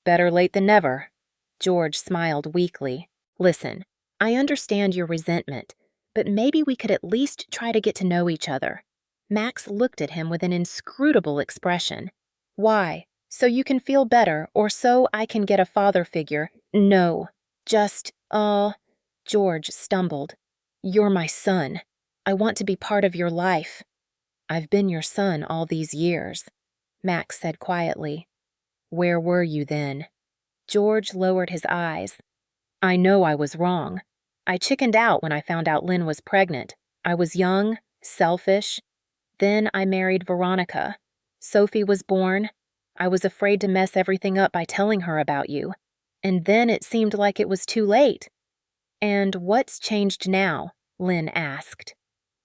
Better late than never. George smiled weakly. Listen, I understand your resentment, but maybe we could at least try to get to know each other. Max looked at him with an inscrutable expression. Why? So you can feel better, or so I can get a father figure? No, just, George stumbled. You're my son. I want to be part of your life. I've been your son all these years, Max said quietly. Where were you then? George lowered his eyes. I know I was wrong. I chickened out when I found out Lynn was pregnant. I was young, selfish. Then I married Veronica. Sophie was born. I was afraid to mess everything up by telling her about you. And then it seemed like it was too late. And what's changed now? Lynn asked.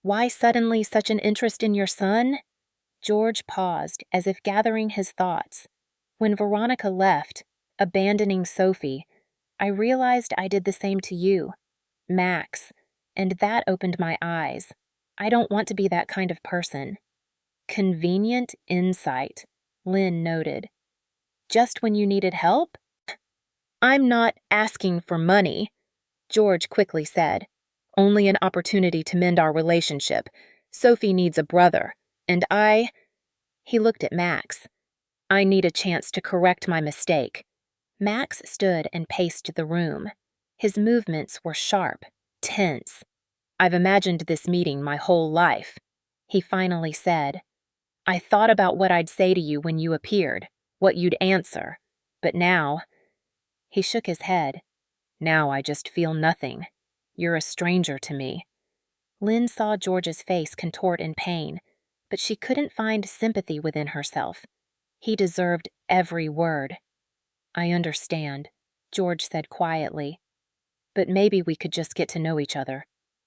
Why suddenly such an interest in your son? George paused, as if gathering his thoughts. When Veronica left, abandoning Sophie, I realized I did the same to you, Max, and that opened my eyes. I don't want to be that kind of person. Convenient insight, Lynn noted. Just when you needed help? I'm not asking for money, George quickly said. Only an opportunity to mend our relationship. Sophie needs a brother, and I—" He looked at Max. "I need a chance to correct my mistake." Max stood and paced the room. His movements were sharp, tense. "I've imagined this meeting my whole life," he finally said. "I thought about what I'd say to you when you appeared, what you'd answer. But now—" He shook his head. "Now I just feel nothing. You're a stranger to me." Lynn saw George's face contort in pain, but she couldn't find sympathy within herself. He deserved every word. "I understand," George said quietly. "But maybe we could just get to know each other.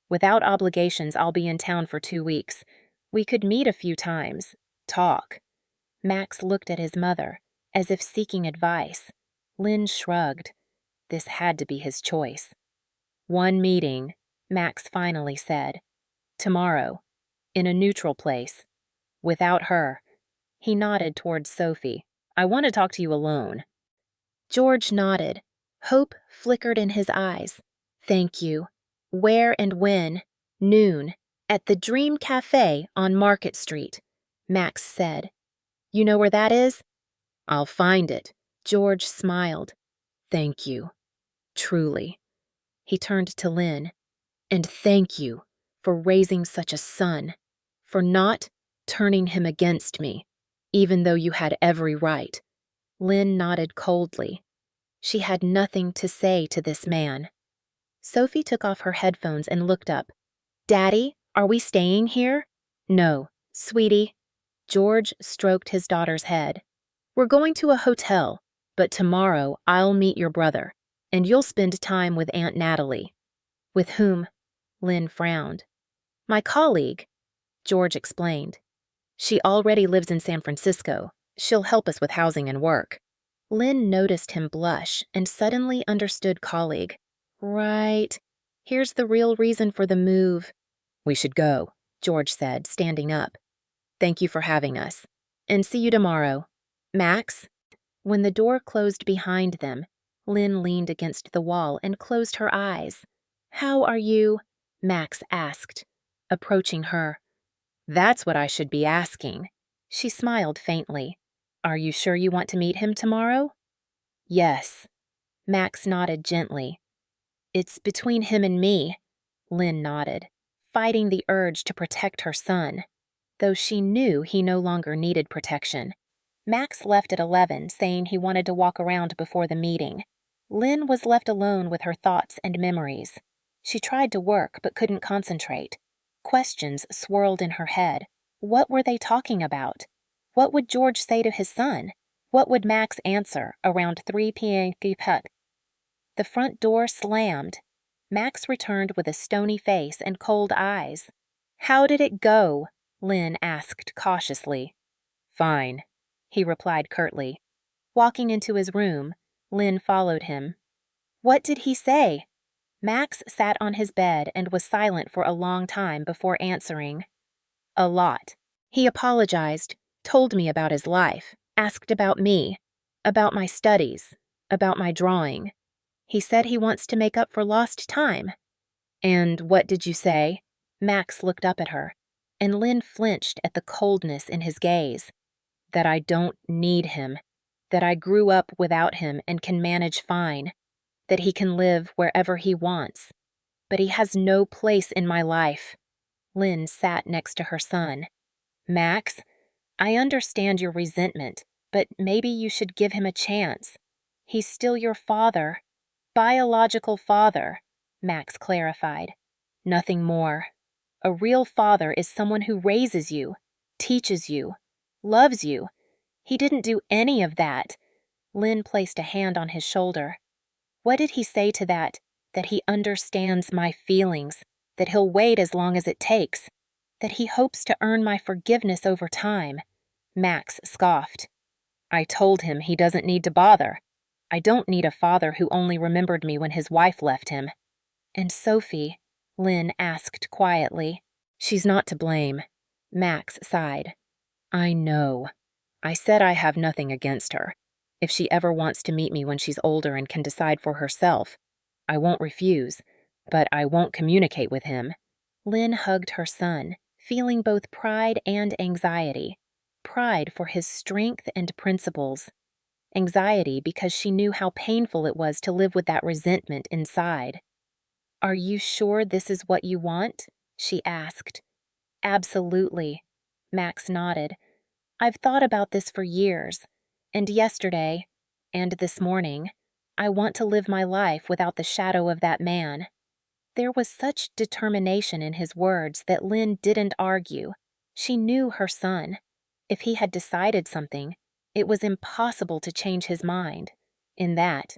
Without obligations, I'll be in town for 2 weeks. We could meet a few times, talk." Max looked at his mother, as if seeking advice. Lynn shrugged. This had to be his choice. "One meeting," Max finally said. "Tomorrow. In a neutral place. Without her." He nodded towards Sophie. "I want to talk to you alone." George nodded. Hope flickered in his eyes. "Thank you. Where and when?" "Noon. At the Dream Cafe on Market Street," Max said. "You know where that is?" "I'll find it." George smiled. "Thank you. Truly." He turned to Lynn. "And thank you for raising such a son, for not turning him against me, even though you had every right." Lynn nodded coldly. She had nothing to say to this man. Sophie took off her headphones and looked up. "Daddy, are we staying here?" "No, sweetie." George stroked his daughter's head. "We're going to a hotel, but tomorrow I'll meet your brother, and you'll spend time with Aunt Natalie." "With whom?" Lynn frowned. "My colleague," George explained. "She already lives in San Francisco. She'll help us with housing and work." Lynn noticed him blush and suddenly understood colleague. "Right. Here's the real reason for the move." "We should go," George said, standing up. "Thank you for having us. And see you tomorrow. Max?" When the door closed behind them, Lynn leaned against the wall and closed her eyes. "How are you?" Max asked, approaching her. "That's what I should be asking." She smiled faintly. "Are you sure you want to meet him tomorrow?" "Yes." Max nodded gently. "It's between him and me." Lynn nodded, fighting the urge to protect her son, though she knew he no longer needed protection. Max left at 11, saying he wanted to walk around before the meeting. Lynn was left alone with her thoughts and memories. She tried to work but couldn't concentrate. Questions swirled in her head. What were they talking about? What would George say to his son? What would Max answer around 3 p.m.? The front door slammed. Max returned with a stony face and cold eyes. "How did it go?" Lynn asked cautiously. "Fine," he replied curtly. Walking into his room, Lynn followed him. "What did he say?" Max sat on his bed and was silent for a long time before answering. "A lot. He apologized, told me about his life, asked about me, about my studies, about my drawing. He said he wants to make up for lost time." "And what did you say?" Max looked up at her, and Lynn flinched at the coldness in his gaze. "That I don't need him, that I grew up without him and can manage fine, that he can live wherever he wants. But he has no place in my life." Lynn sat next to her son. "Max, I understand your resentment, but maybe you should give him a chance. He's still your father." "Biological father," Max clarified. "Nothing more. A real father is someone who raises you, teaches you, loves you. He didn't do any of that." Lynn placed a hand on his shoulder. "What did he say to that? That he understands my feelings, that he'll wait as long as it takes, that he hopes to earn my forgiveness over time?" Max scoffed. "I told him he doesn't need to bother. I don't need a father who only remembered me when his wife left him." "And Sophie?" Lynn asked quietly. "She's not to blame." Max sighed. "I know. I said I have nothing against her. If she ever wants to meet me when she's older and can decide for herself, I won't refuse, but I won't communicate with him." Lynn hugged her son, feeling both pride and anxiety. Pride for his strength and principles. Anxiety because she knew how painful it was to live with that resentment inside. "Are you sure this is what you want?" she asked. "Absolutely," Max nodded. "I've thought about this for years, and yesterday, and this morning, I want to live my life without the shadow of that man." There was such determination in his words that Lynn didn't argue. She knew her son. If he had decided something, it was impossible to change his mind. In that,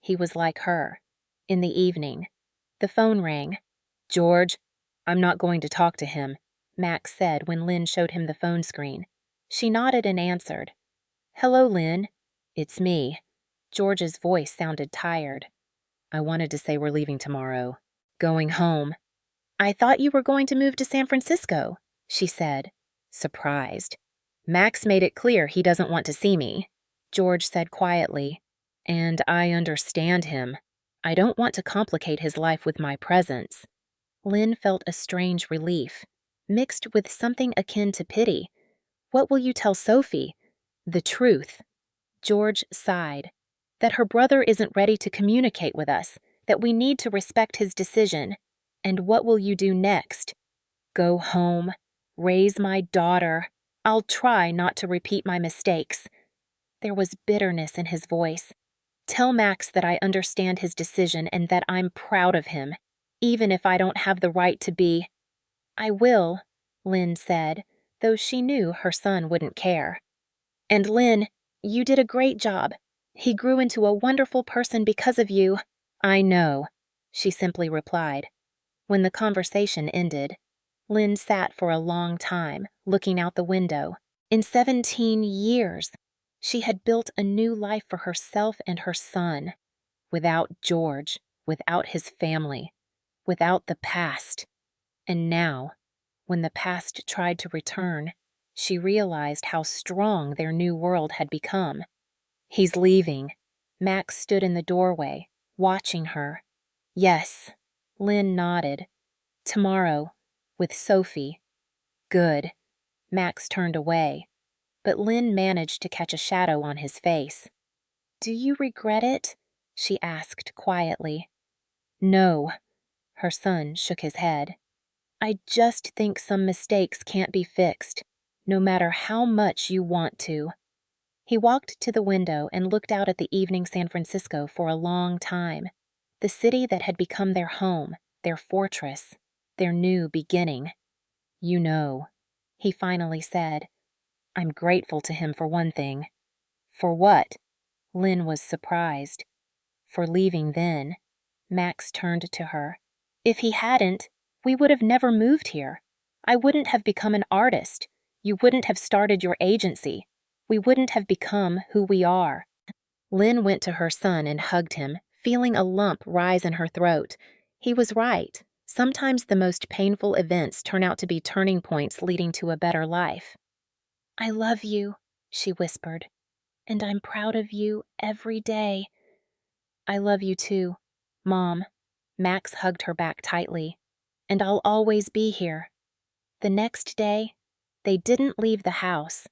he was like her. In the evening, the phone rang. "George, I'm not going to talk to him," Max said when Lynn showed him the phone screen. She nodded and answered. "Hello, Lynn. It's me." George's voice sounded tired. "I wanted to say we're leaving tomorrow. Going home." "I thought you were going to move to San Francisco," she said, surprised. "Max made it clear he doesn't want to see me," George said quietly. "And I understand him. I don't want to complicate his life with my presence." Lynn felt a strange relief, mixed with something akin to pity. "What will you tell Sophie?" "The truth." George sighed. "That her brother isn't ready to communicate with us, that we need to respect his decision. And what will you do next?" "Go home, raise my daughter. I'll try not to repeat my mistakes." There was bitterness in his voice. "Tell Max that I understand his decision and that I'm proud of him, even if I don't have the right to be." "I will," Lynn said, though she knew her son wouldn't care. "And Lynn, you did a great job. He grew into a wonderful person because of you." "I know," she simply replied. When the conversation ended, Lynn sat for a long time, looking out the window. In 17 years, she had built a new life for herself and her son. Without George, without his family, without the past. And now, when the past tried to return, she realized how strong their new world had become. "He's leaving." Max stood in the doorway, watching her. "Yes," Lynn nodded. "Tomorrow, with Sophie." "Good." Max turned away, but Lynn managed to catch a shadow on his face. "Do you regret it?" she asked quietly. "No." Her son shook his head. "I just think some mistakes can't be fixed, no matter how much you want to." He walked to the window and looked out at the evening San Francisco for a long time. The city that had become their home, their fortress, their new beginning. "You know," he finally said, "I'm grateful to him for one thing." "For what?" Lynn was surprised. "For leaving then." Max turned to her. "If he hadn't, we would have never moved here. I wouldn't have become an artist. You wouldn't have started your agency. We wouldn't have become who we are." Lynn went to her son and hugged him, feeling a lump rise in her throat. He was right. Sometimes the most painful events turn out to be turning points leading to a better life. "I love you," she whispered, "and I'm proud of you every day." "I love you too, Mom." Max hugged her back tightly. "And I'll always be here." The next day, they didn't leave the house.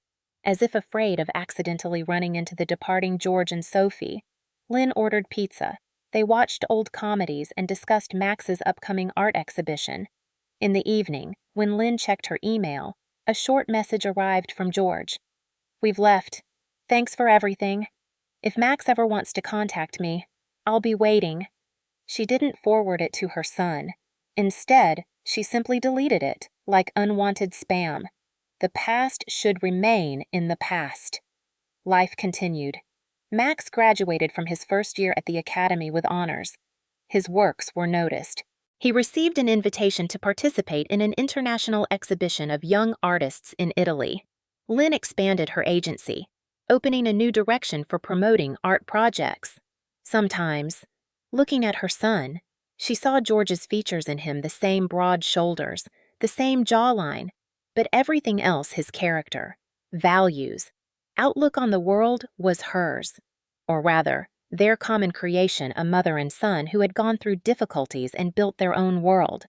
As if afraid of accidentally running into the departing George and Sophie, Lynn ordered pizza. They watched old comedies and discussed Max's upcoming art exhibition. In the evening, when Lynn checked her email, a short message arrived from George. "We've left. Thanks for everything. If Max ever wants to contact me, I'll be waiting." She didn't forward it to her son. Instead, she simply deleted it, like unwanted spam. The past should remain in the past. Life continued. Max graduated from his first year at the academy with honors. His works were noticed. He received an invitation to participate in an international exhibition of young artists in Italy. Lynn expanded her agency, opening a new direction for promoting art projects. Sometimes, looking at her son, she saw George's features in him, the same broad shoulders, the same jawline, but everything else his character, values, outlook on the world was hers. Or rather, their common creation, a mother and son who had gone through difficulties and built their own world.